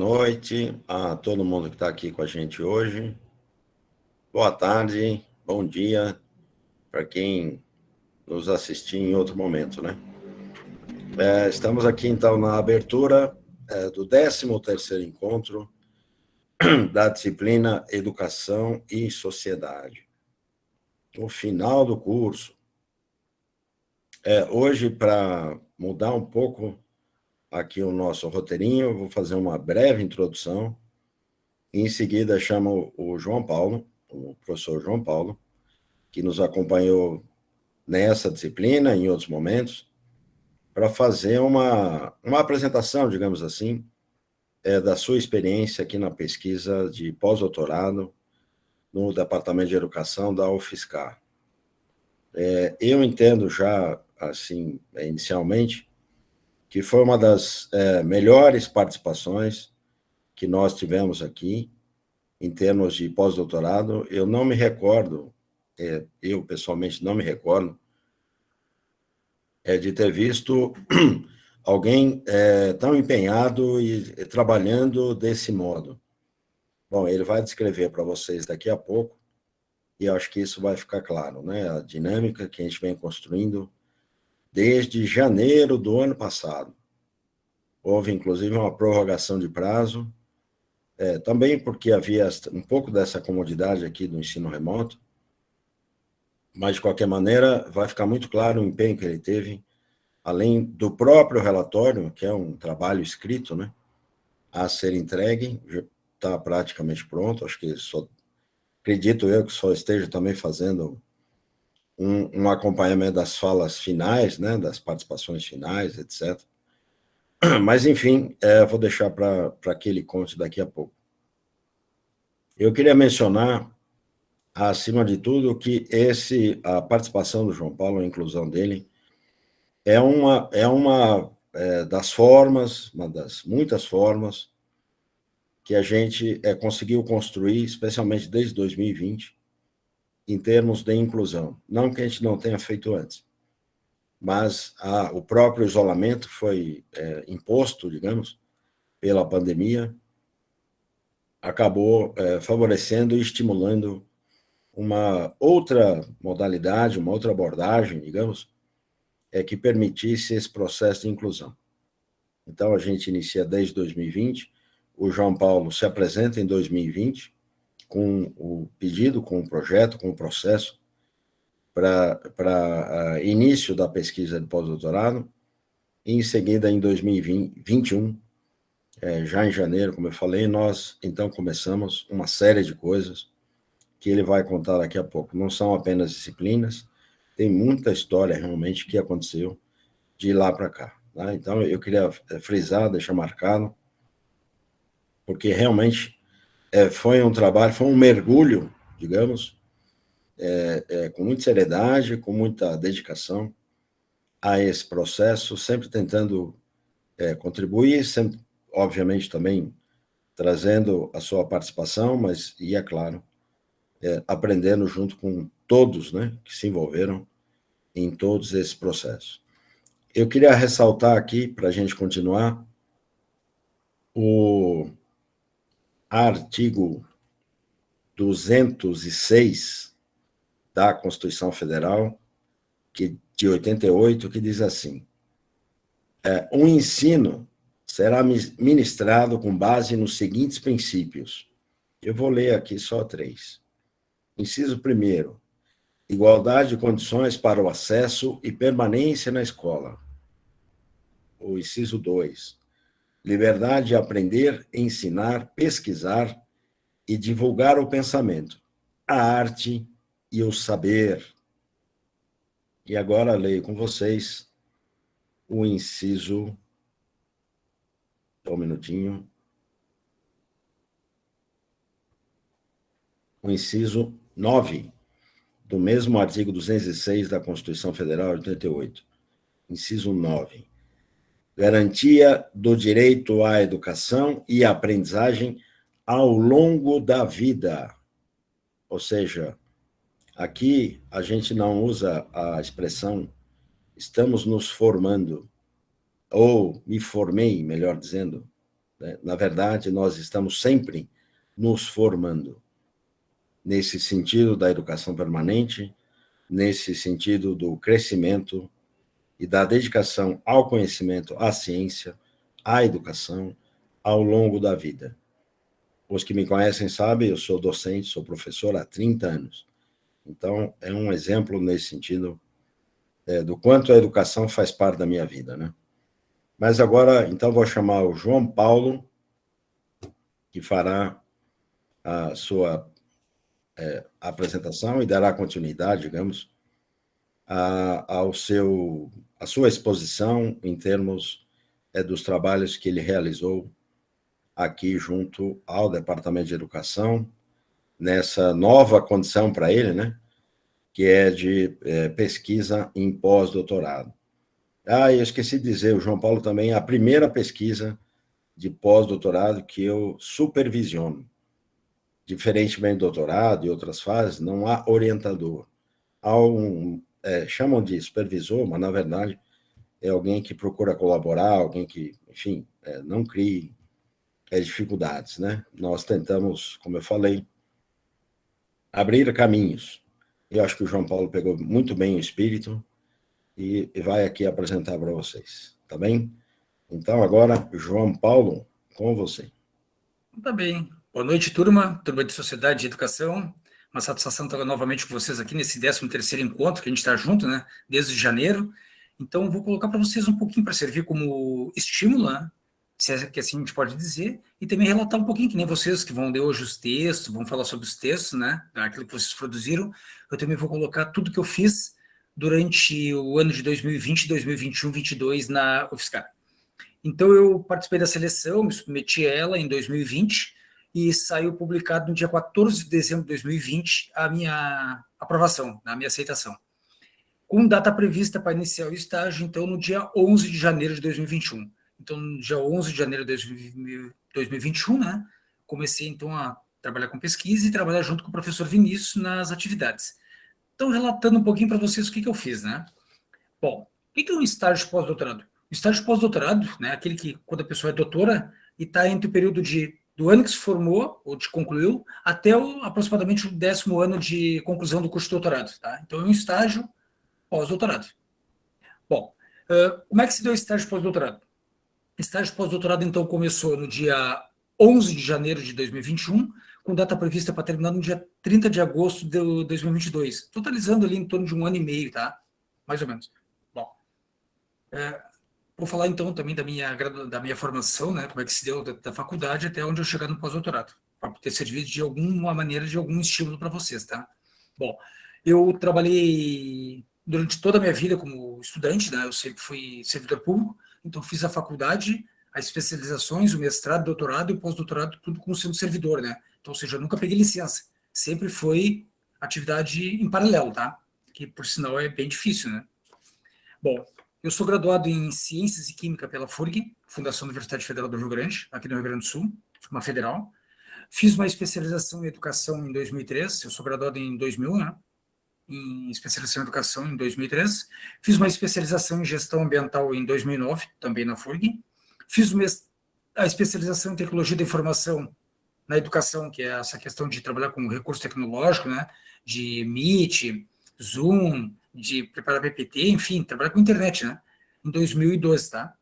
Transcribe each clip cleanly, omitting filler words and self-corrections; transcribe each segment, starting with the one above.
noite a todo mundo que está aqui com a gente hoje. Boa tarde, bom dia para quem nos assistir em outro momento, né? Estamos aqui, então, na abertura do 13º encontro da disciplina Educação e Sociedade. No final do curso, hoje, para mudar um pouco aqui o nosso roteirinho, eu vou fazer uma breve introdução. Em seguida, chamo o João Paulo, o professor João Paulo, que nos acompanhou nessa disciplina, em outros momentos, para fazer uma apresentação, digamos assim, da sua experiência aqui na pesquisa de pós-doutorado no Departamento de Educação da UFSCar. Eu entendo já, assim, inicialmente, que foi uma das melhores participações que nós tivemos aqui, em termos de pós-doutorado. Eu não me recordo, eu pessoalmente não me recordo, de ter visto alguém tão empenhado e trabalhando desse modo. Bom, ele vai descrever para vocês daqui a pouco, e eu acho que isso vai ficar claro, né? A dinâmica que a gente vem construindo desde janeiro do ano passado. Houve, inclusive, uma prorrogação de prazo, também porque havia um pouco dessa comodidade aqui do ensino remoto, mas, de qualquer maneira, vai ficar muito claro o empenho que ele teve, além do próprio relatório, que é um trabalho escrito, né, a ser entregue, já está praticamente pronto. Acho que acredito eu que só esteja também fazendo um acompanhamento das falas finais, né, das participações finais, etc. Mas, enfim, vou deixar para que ele conte daqui a pouco. Eu queria mencionar, acima de tudo, que a participação do João Paulo, a inclusão dele, é uma das formas, uma das muitas formas que a gente conseguiu construir, especialmente desde 2020, em termos de inclusão. Não que a gente não tenha feito antes, mas o próprio isolamento foi imposto, digamos, pela pandemia, acabou favorecendo e estimulando uma outra modalidade, uma outra abordagem, digamos, que permitisse esse processo de inclusão. Então, a gente inicia desde 2020, o João Paulo se apresenta em 2020, com o pedido, com o projeto, com o processo para início da pesquisa de pós-doutorado, e em seguida, em 2021, já em janeiro, como eu falei, nós então começamos uma série de coisas que ele vai contar daqui a pouco. Não são apenas disciplinas, tem muita história realmente que aconteceu de lá para cá. Tá? Então, eu queria frisar, deixar marcado, porque realmente foi um trabalho, foi um mergulho, digamos, com muita seriedade, com muita dedicação a esse processo, sempre tentando contribuir, sempre, obviamente, também trazendo a sua participação, mas, e é claro, aprendendo junto com todos, né, que se envolveram em todos esses processos. Eu queria ressaltar aqui, para a gente continuar, o artigo 206 da Constituição Federal, de 88, que diz assim: um ensino será ministrado com base nos seguintes princípios. Eu vou ler aqui só 3. Inciso 1º, igualdade de condições para o acesso e permanência na escola. O inciso 2, liberdade de aprender, ensinar, pesquisar e divulgar o pensamento, a arte e o saber. E agora leio com vocês o inciso... Só um minutinho. O inciso 9, do mesmo artigo 206 da Constituição Federal de 88. Inciso 9. Garantia do direito à educação e à aprendizagem ao longo da vida. Ou seja, aqui a gente não usa a expressão estamos nos formando, ou me formei, melhor dizendo, né? Na verdade, nós estamos sempre nos formando, nesse sentido da educação permanente, nesse sentido do crescimento e da dedicação ao conhecimento, à ciência, à educação, ao longo da vida. Os que me conhecem sabem, eu sou docente, sou professor há 30 anos. Então, é um exemplo nesse sentido do quanto a educação faz parte da minha vida, né? Mas agora, então, vou chamar o João Paulo, que fará a sua apresentação e dará continuidade, digamos, à sua exposição em termos dos trabalhos que ele realizou aqui junto ao Departamento de Educação, nessa nova condição para ele, né, que é de pesquisa em pós-doutorado. Eu esqueci de dizer, o João Paulo também é a primeira pesquisa de pós-doutorado que eu supervisiono. Diferentemente do doutorado e outras fases, não há orientador. Há chamam de supervisor, mas, na verdade, é alguém que procura colaborar, alguém que, enfim, não crie dificuldades, né? Nós tentamos, como eu falei, abrir caminhos. Eu acho que o João Paulo pegou muito bem o espírito e vai aqui apresentar para vocês, tá bem? Então, agora, João Paulo, com você. Tá bem. Boa noite, turma de Sociedade e Educação. Uma satisfação estar novamente com vocês aqui nesse 13º encontro, que a gente está junto, né, desde janeiro. Então, vou colocar para vocês um pouquinho para servir como estímulo, né, se é que assim a gente pode dizer, e também relatar um pouquinho, que nem vocês que vão ler hoje os textos, vão falar sobre os textos, né, aquilo que vocês produziram. Eu também vou colocar tudo que eu fiz durante o ano de 2020, 2021, 2022 na UFSCar. Então, eu participei da seleção, me submeti a ela em 2020 e saiu publicado no dia 14 de dezembro de 2020 a minha aprovação, a minha aceitação. Com data prevista para iniciar o estágio, então, no dia 11 de janeiro de 2021. Então, no dia 11 de janeiro de 2021, né, comecei, então, a trabalhar com pesquisa e trabalhar junto com o professor Vinícius nas atividades. Então, relatando um pouquinho para vocês o que eu fiz, né? Bom, o que é um estágio pós-doutorado? O estágio pós-doutorado, né, aquele que, quando a pessoa é doutora, e está entre o período do ano que se formou, ou de concluiu, até aproximadamente o 10º ano de conclusão do curso de doutorado. Tá? Então, é um estágio pós-doutorado. Bom, como é que se deu esse estágio pós-doutorado? Estágio pós-doutorado, então, começou no dia 11 de janeiro de 2021, com data prevista para terminar no dia 30 de agosto de 2022, totalizando ali em torno de 1 ano e meio, tá? Mais ou menos. Bom, vou falar então também da minha formação, né, como é que se deu da faculdade até onde eu chegar no pós-doutorado, para ter servido de alguma maneira, de algum estímulo para vocês, tá? Bom, eu trabalhei durante toda a minha vida como estudante, né, eu sempre fui servidor público, então fiz a faculdade, as especializações, o mestrado, o doutorado e o pós-doutorado, tudo como sendo servidor, né? Então, ou seja, eu nunca peguei licença, sempre foi atividade em paralelo, tá? Que, por sinal, é bem difícil, né? Bom, eu sou graduado em Ciências e Química pela FURG, Fundação Universidade Federal do Rio Grande, aqui no Rio Grande do Sul, uma federal. Fiz uma especialização em Educação em 2003, eu sou graduado em 2000, né? Em especialização em Educação em 2003. Fiz uma especialização em Gestão Ambiental em 2009, também na FURG. Fiz a especialização em Tecnologia da Informação na Educação, que é essa questão de trabalhar com recurso tecnológico, né? De Meet, Zoom, de preparar PPT, enfim, trabalhar com internet, né? Em 2012, tá?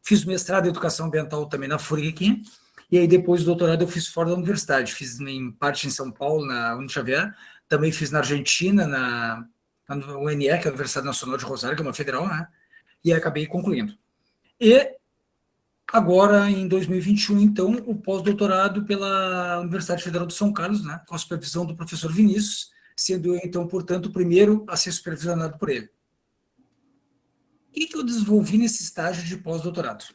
Fiz mestrado em Educação Ambiental também na FURG aqui, e aí depois do doutorado eu fiz fora da universidade, fiz em parte em São Paulo, na Unixavier, também fiz na Argentina, na UNE, que é a Universidade Nacional de Rosário, que é uma federal, né? E aí acabei concluindo. E agora, em 2021, então, o pós-doutorado pela Universidade Federal de São Carlos, né, com a supervisão do professor Vinícius, sendo eu, então, portanto, o primeiro a ser supervisionado por ele. O que eu desenvolvi nesse estágio de pós-doutorado?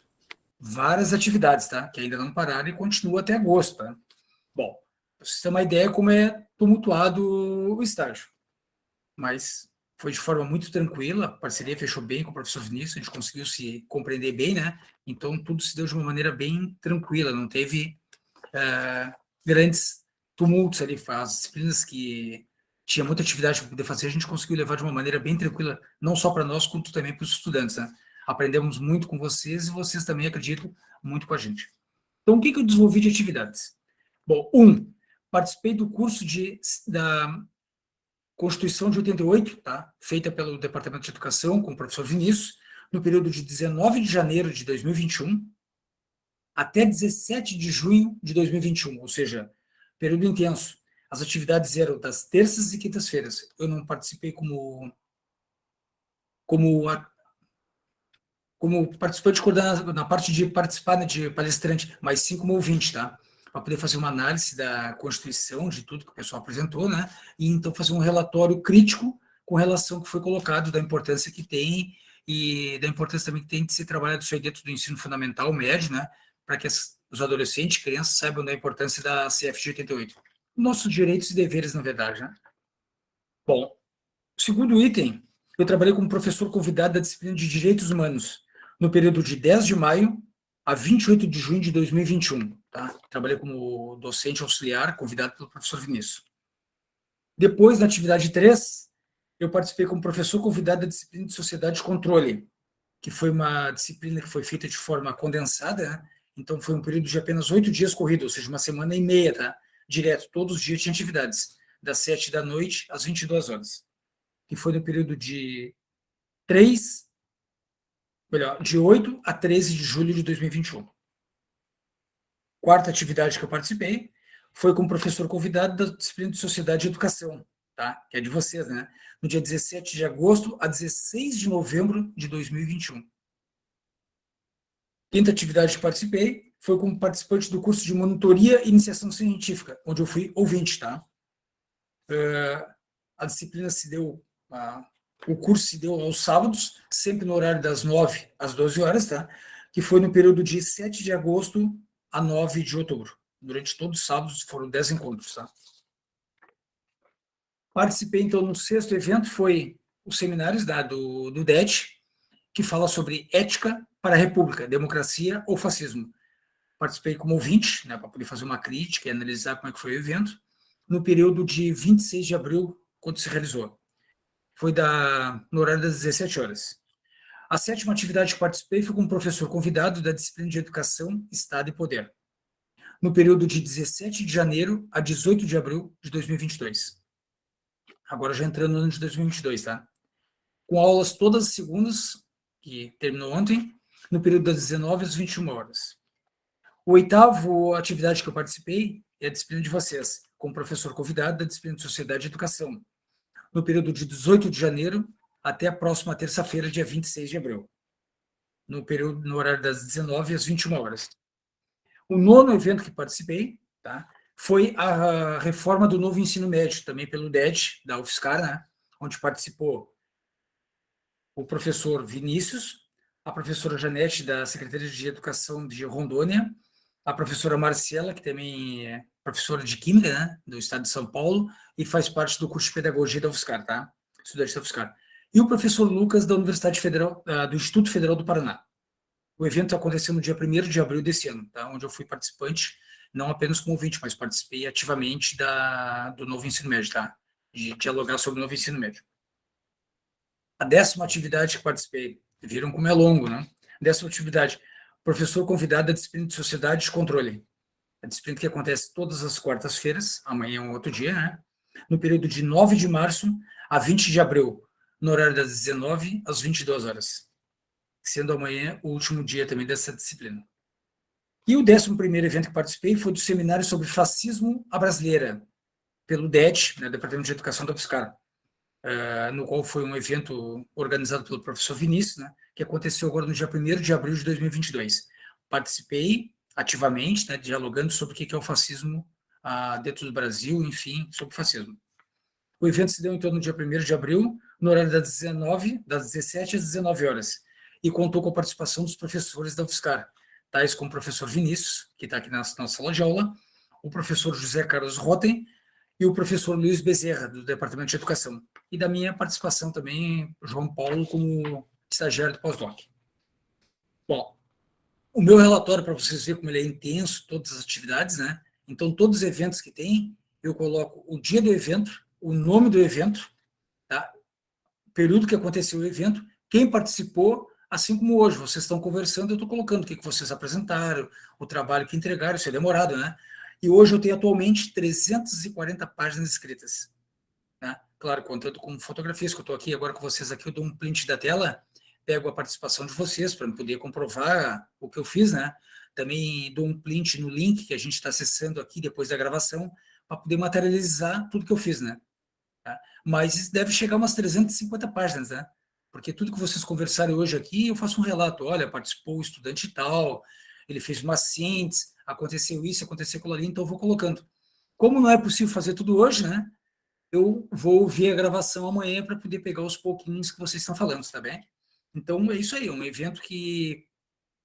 Várias atividades, tá? Que ainda não pararam e continuam até agosto, tá? Bom, para vocês terem uma ideia como é tumultuado o estágio. Mas foi de forma muito tranquila, a parceria fechou bem com o professor Vinícius, a gente conseguiu se compreender bem, né? Então, tudo se deu de uma maneira bem tranquila, não teve grandes tumultos ali. As disciplinas que tinha muita atividade para poder fazer, a gente conseguiu levar de uma maneira bem tranquila, não só para nós, quanto também para os estudantes, né? aprendemos muito com vocês e vocês também acreditam muito com a gente. Então, o que eu desenvolvi de atividades? Bom, participei do curso da Constituição de 88, tá? Feita pelo Departamento de Educação com o professor Vinícius, no período de 19 de janeiro de 2021 até 17 de junho de 2021, ou seja, período intenso. As atividades eram das terças e quintas-feiras. Eu não participei como participante coordenador, na parte de participar, né, de palestrante, mas sim como ouvinte, tá? Para poder fazer uma análise da Constituição, de tudo que o pessoal apresentou, né? E então fazer um relatório crítico com relação ao que foi colocado, da importância que tem e da importância também que tem de ser trabalhado isso aí dentro do ensino fundamental, médio, né? Para que os adolescentes, crianças, saibam da importância da CF de 88. Nossos direitos e deveres, na verdade, né? Bom, segundo item, eu trabalhei como professor convidado da disciplina de Direitos Humanos, no período de 10 de maio a 28 de junho de 2021. Tá? Trabalhei como docente auxiliar, convidado pelo professor Vinícius. Depois, na atividade 3, eu participei como professor convidado da disciplina de Sociedade e Controle, que foi uma disciplina que foi feita de forma condensada, né? Então foi um período de apenas 8 dias corridos, ou seja, uma semana e meia, tá? Direto, todos os dias tinha atividades, das 7 da noite às 22 horas. Que foi no período de 8 a 13 de julho de 2021. Quarta atividade que eu participei foi como professor convidado da disciplina de Sociedade e Educação, tá? Que é de vocês, né? No dia 17 de agosto a 16 de novembro de 2021. Quinta atividade que participei foi como participante do curso de Monitoria e Iniciação Científica, onde eu fui ouvinte, tá? A disciplina se deu, o curso se deu aos sábados, sempre no horário das 9 às 12 horas, tá? Que foi no período de 7 de agosto a 9 de outubro. Durante todos os sábados foram 10 encontros, tá? Participei, então, no sexto evento, foi os seminários do DET, que fala sobre ética para a República, democracia ou fascismo. Participei como ouvinte, né, para poder fazer uma crítica e analisar como é que foi o evento, no período de 26 de abril, quando se realizou. Foi no horário das 17 horas. A sétima atividade que participei foi como professor convidado da disciplina de Educação, Estado e Poder, no período de 17 de janeiro a 18 de abril de 2022. Agora já entrando no ano de 2022, tá? Com aulas todas as segundas, que terminou ontem, no período das 19 às 21 horas. O oitavo atividade que eu participei é a disciplina de vocês, como professor convidado da disciplina de Sociedade e Educação, no período de 18 de janeiro até a próxima terça-feira, dia 26 de abril, no horário das 19 às 21 horas. O nono evento que participei, tá, foi a reforma do novo ensino médio, também pelo DED, da UFSCar, né, onde participou o professor Vinícius, a professora Janete, da Secretaria de Educação de Rondônia, a professora Marcela, que também é professora de Química, né, do estado de São Paulo, e faz parte do curso de Pedagogia da UFSCar, tá? Estudante da UFSCar. E o professor Lucas, da Universidade Federal, do Instituto Federal do Paraná. O evento aconteceu no dia 1º de abril desse ano, tá? Onde eu fui participante, não apenas como ouvinte, mas participei ativamente do novo ensino médio, tá? De dialogar sobre o novo ensino médio. A 10ª atividade que participei, viram como é longo, né? 10ª atividade, professor convidado da disciplina de Sociedade de Controle. A disciplina que acontece todas as quartas-feiras, amanhã é um outro dia, né? No período de 9 de março a 20 de abril, no horário das 19 às 22 horas. Sendo amanhã o último dia também dessa disciplina. E o 11º evento que participei foi do seminário sobre fascismo à brasileira, pelo DET, né, Departamento de Educação da UFSCar, no qual foi um evento organizado pelo professor Vinícius, né, que aconteceu agora no dia 1º de abril de 2022. Participei ativamente, né, dialogando sobre o que é o fascismo dentro do Brasil, enfim, sobre o fascismo. O evento se deu então no dia 1º de abril, no horário das 17 às 19 horas, e contou com a participação dos professores da UFSCar, tais como o professor Vinícius, que está aqui na sala de aula, o professor José Carlos Rotem e o professor Luiz Bezerra, do Departamento de Educação, e da minha participação também, João Paulo, como estagiário do pós-doc. Bom, o meu relatório, para vocês verem como ele é intenso, todas as atividades, né? Então, todos os eventos que tem, eu coloco o dia do evento, o nome do evento, tá? O período que aconteceu o evento, quem participou, Assim como hoje, vocês estão conversando, eu estou colocando o que vocês apresentaram, o trabalho que entregaram, isso é demorado, né? E hoje eu tenho atualmente 340 páginas escritas, né? Claro, contando com fotografias, que eu estou aqui agora com vocês aqui, eu dou um print da tela, pego a participação de vocês para poder comprovar o que eu fiz, né? Também dou um print no link que a gente está acessando aqui depois da gravação, para poder materializar tudo que eu fiz, né? Tá? Mas deve chegar umas 350 páginas, né? Porque tudo que vocês conversarem hoje aqui, eu faço um relato. Olha, participou o estudante tal, ele fez uma síntese, aconteceu isso, aconteceu aquilo ali, então eu vou colocando. Como não é possível fazer tudo hoje, né? Eu vou ouvir a gravação amanhã para poder pegar os pouquinhos que vocês estão falando, tá bem? Então é isso aí, um evento que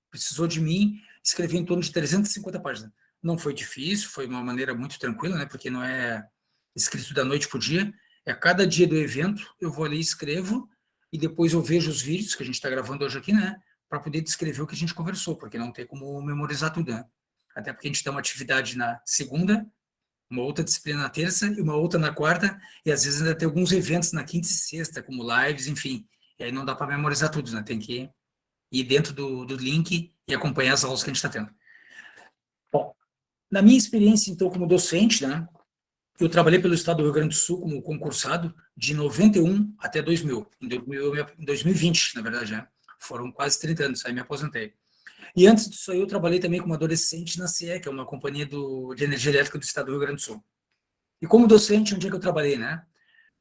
precisou de mim escrever em torno de 350 páginas. Não foi difícil, foi uma maneira muito tranquila, né? Porque não é escrito da noite para o dia. É cada dia do evento, eu vou ali, escrevo, e depois eu vejo os vídeos que a gente está gravando hoje aqui, né? Para poder descrever o que a gente conversou, porque não tem como memorizar tudo, né? Até porque a gente tem uma atividade na segunda, uma outra disciplina na terça e uma outra na quarta, e às vezes ainda tem alguns eventos na quinta e sexta, como lives, enfim. E aí não dá para memorizar tudo, né? Tem que ir dentro do link e acompanhar as aulas que a gente está tendo. Bom, na minha experiência, então, como docente, né? Eu trabalhei pelo estado do Rio Grande do Sul como concursado de 91 até 2000. Em 2020, na verdade, né? Foram quase 30 anos, aí me aposentei. E antes disso aí, eu trabalhei também como adolescente na CE, que é uma companhia de energia elétrica do estado do Rio Grande do Sul. E como docente, onde é que eu trabalhei, né?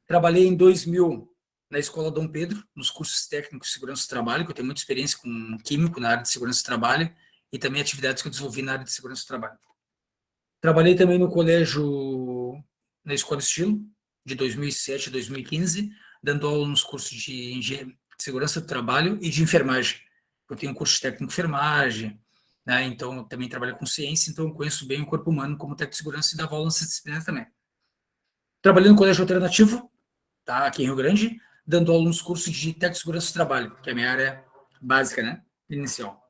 Trabalhei em 2000 na Escola Dom Pedro, nos cursos técnicos de segurança do trabalho, que eu tenho muita experiência com químico na área de segurança do trabalho e também atividades que eu desenvolvi na área de segurança do trabalho. Trabalhei também no colégio, na Escola Estilo, de 2007 a 2015, dando aula nos cursos de segurança do trabalho e de enfermagem. Eu tenho um curso de técnico de enfermagem, né? Então eu também trabalho com ciência, então eu conheço bem o corpo humano como técnico de segurança e dava aula nessa disciplina também. Trabalhei no colégio alternativo, tá, aqui em Rio Grande, dando aula nos cursos de técnico de segurança do trabalho, que é a minha área básica, né, inicial.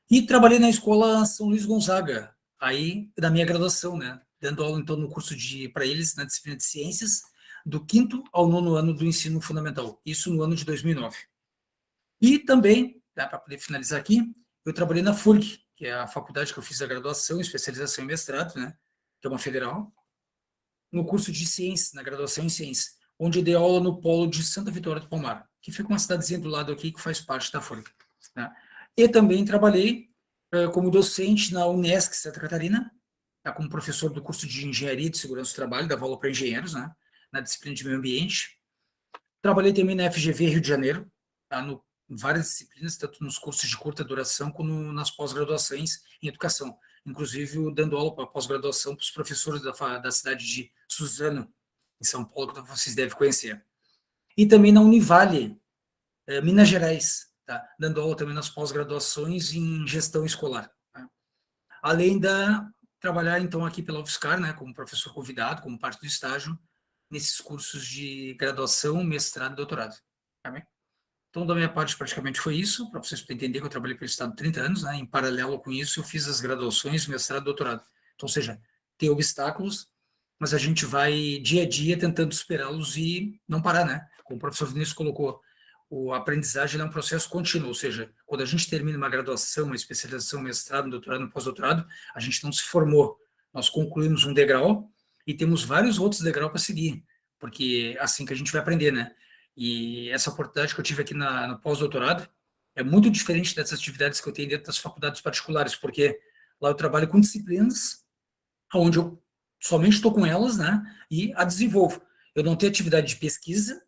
E trabalhei na escola São Luís Gonzaga, aí da minha graduação, né? Dando aula, então, no curso de, para eles, na disciplina de ciências, do quinto ao nono ano do ensino fundamental, isso no ano de 2009. E também, dá para poder finalizar aqui, eu trabalhei na FURG, que é a faculdade que eu fiz a graduação, especialização em mestrado, né? Que é uma federal, no curso de ciências, na graduação em ciências, onde eu dei aula no polo de Santa Vitória do Palmar, que fica uma cidadezinha do lado aqui que faz parte da FURG, né? E também trabalhei como docente na Unesc Santa Catarina, tá, como professor do curso de Engenharia de Segurança do Trabalho, dava aula para engenheiros, né, na disciplina de Meio Ambiente. Trabalhei também na FGV Rio de Janeiro, tá, em várias disciplinas, tanto nos cursos de curta duração como nas pós-graduações em educação, inclusive dando aula para pós-graduação para os professores da cidade de Suzano, em São Paulo, que vocês devem conhecer. E também na Univale, Minas Gerais, tá, dando aula também nas pós-graduações em gestão escolar. Tá? Além da trabalhar, então, aqui pela UFSCar, né, como professor convidado, como parte do estágio, nesses cursos de graduação, mestrado e doutorado. Tá bem? Então, da minha parte, praticamente foi isso, para vocês entenderem que eu trabalhei pelo Estado 30 anos, né, em paralelo com isso, eu fiz as graduações, mestrado e doutorado. Então, ou seja, tem obstáculos, mas a gente vai dia a dia tentando superá-los e não parar, né? Como o professor Vinícius colocou, a aprendizagem é um processo contínuo, ou seja, quando a gente termina uma graduação, uma especialização, um mestrado, um doutorado, um pós-doutorado, a gente não se formou, nós concluímos um degrau e temos vários outros degraus para seguir, porque é assim que a gente vai aprender, né? E essa oportunidade que eu tive aqui no pós-doutorado é muito diferente dessas atividades que eu tenho dentro das faculdades particulares, porque lá eu trabalho com disciplinas onde eu somente estou com elas, né, e a desenvolvo. Eu não tenho atividade de pesquisa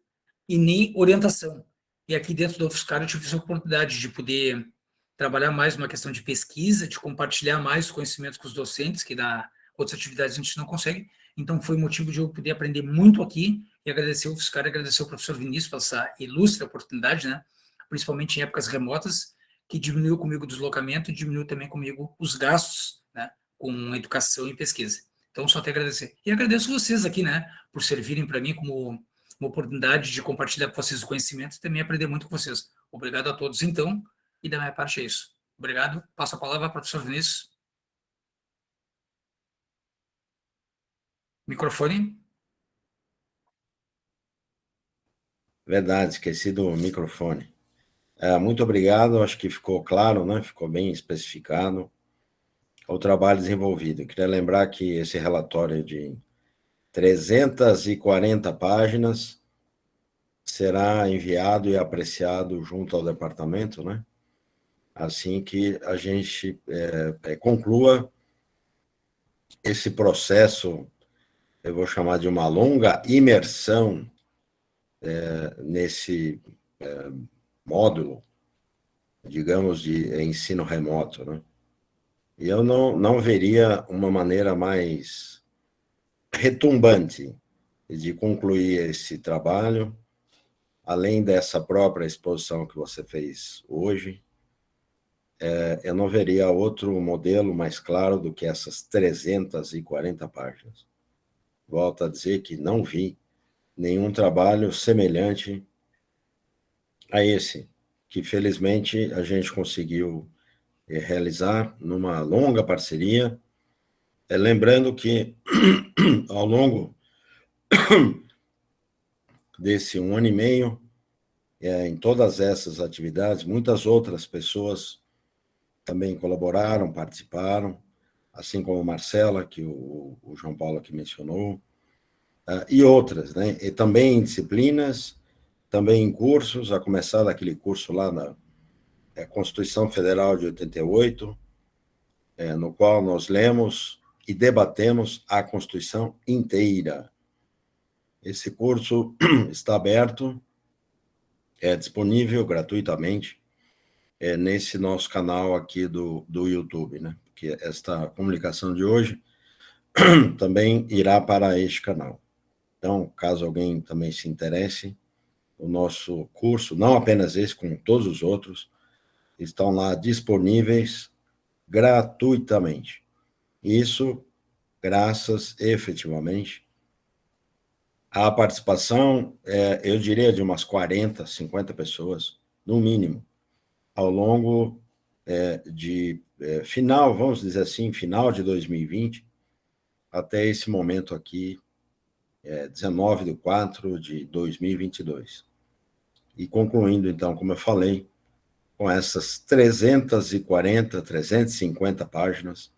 e nem orientação. E aqui dentro do UFSCar eu tive essa oportunidade de poder trabalhar mais numa questão de pesquisa, de compartilhar mais os conhecimentos com os docentes, que na outras atividades a gente não consegue. Então foi motivo de eu poder aprender muito aqui e agradecer ao UFSCar e agradecer ao professor Vinícius por essa ilustre oportunidade, né, principalmente em épocas remotas, que diminuiu comigo o deslocamento e diminuiu também comigo os gastos, né, com educação e pesquisa. Então, só te agradecer. E agradeço vocês aqui, né, por servirem para mim como uma oportunidade de compartilhar com vocês o conhecimento e também aprender muito com vocês. Obrigado a todos, então, e da minha parte é isso. Obrigado. Passo a palavra para o professor Vinícius. Microfone. Verdade, esqueci do microfone. Muito obrigado, acho que ficou claro, né? Ficou bem especificado o trabalho desenvolvido. Eu queria lembrar que esse relatório de 340 páginas será enviado e apreciado junto ao departamento, né? Assim que a gente conclua esse processo, eu vou chamar de uma longa imersão nesse módulo, digamos, de ensino remoto, né? E eu não veria uma maneira mais retumbante de concluir esse trabalho, além dessa própria exposição que você fez hoje. Eu não veria outro modelo mais claro do que essas 340 páginas. Volto a dizer que não vi nenhum trabalho semelhante a esse, que felizmente a gente conseguiu realizar numa longa parceria, lembrando que ao longo desse 1 ano e meio, em todas essas atividades, muitas outras pessoas também colaboraram, participaram, assim como Marcela, que o João Paulo aqui mencionou, e outras, né? E também em disciplinas, também em cursos, a começar daquele curso lá na Constituição Federal de 88, no qual nós lemos e debatemos a Constituição inteira. Esse curso está aberto, é disponível gratuitamente nesse nosso canal aqui do YouTube, né? Porque esta comunicação de hoje também irá para este canal. Então, caso alguém também se interesse, o nosso curso, não apenas esse, como todos os outros, estão lá disponíveis gratuitamente. Isso graças, efetivamente, à participação, eu diria, de umas 40, 50 pessoas, no mínimo, ao longo de final, vamos dizer assim, final de 2020, até esse momento aqui, 19/4/2022. E concluindo, então, como eu falei, com essas 340, 350 páginas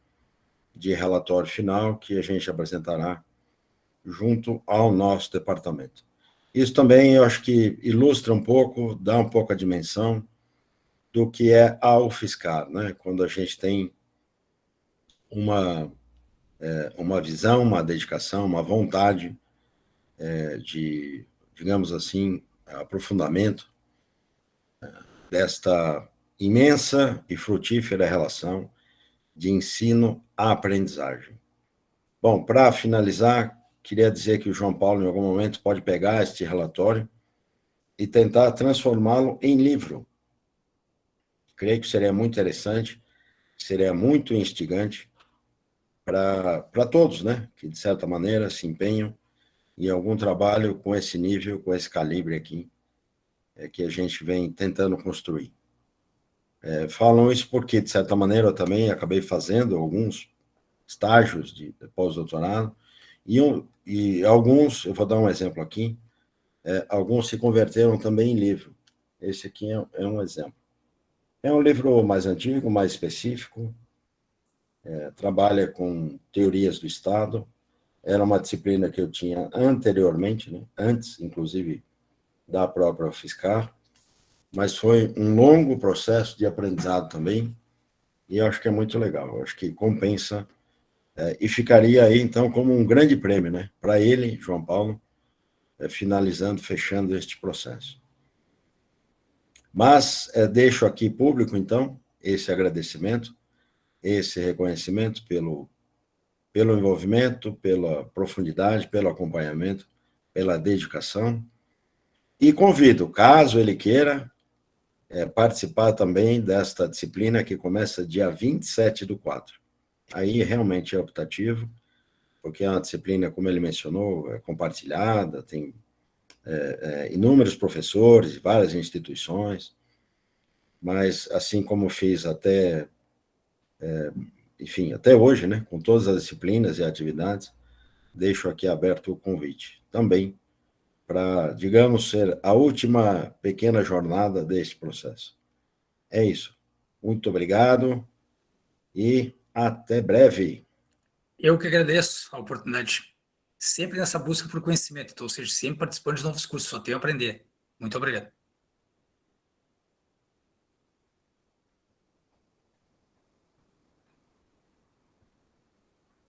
de relatório final que a gente apresentará junto ao nosso departamento. Isso também, eu acho que ilustra um pouco, dá um pouco a dimensão do que é a UFSCar, né? Quando a gente tem uma visão, uma dedicação, uma vontade de, digamos assim, aprofundamento desta imensa e frutífera relação de ensino à aprendizagem. Bom, para finalizar, queria dizer que o João Paulo, em algum momento, pode pegar este relatório e tentar transformá-lo em livro. Creio que seria muito interessante, seria muito instigante para todos, né, que, de certa maneira, se empenham em algum trabalho com esse nível, com esse calibre aqui, que a gente vem tentando construir. Falam isso porque, de certa maneira, eu também acabei fazendo alguns estágios de pós-doutorado, e alguns, eu vou dar um exemplo aqui, alguns se converteram também em livro. Esse aqui é um exemplo. É um livro mais antigo, mais específico, trabalha com teorias do Estado, era uma disciplina que eu tinha anteriormente, né? Antes, inclusive, da própria UFSCar, mas foi um longo processo de aprendizado também, e eu acho que é muito legal, eu acho que compensa, e ficaria aí, então, como um grande prêmio, né? Para ele, João Paulo, finalizando, fechando este processo. Mas deixo aqui público, então, esse agradecimento, esse reconhecimento pelo envolvimento, pela profundidade, pelo acompanhamento, pela dedicação. E convido, caso ele queira, participar também desta disciplina que começa dia 27/4. Aí realmente é optativo, porque é uma disciplina, como ele mencionou, compartilhada, tem inúmeros professores, várias instituições, mas assim como fiz até hoje, né, com todas as disciplinas e atividades, deixo aqui aberto o convite. Também digamos, ser a última pequena jornada deste processo. É isso. Muito obrigado e até breve. Eu que agradeço a oportunidade. Sempre nessa busca por conhecimento, então, ou seja, sempre participando de novos cursos, só tenho a aprender. Muito obrigado.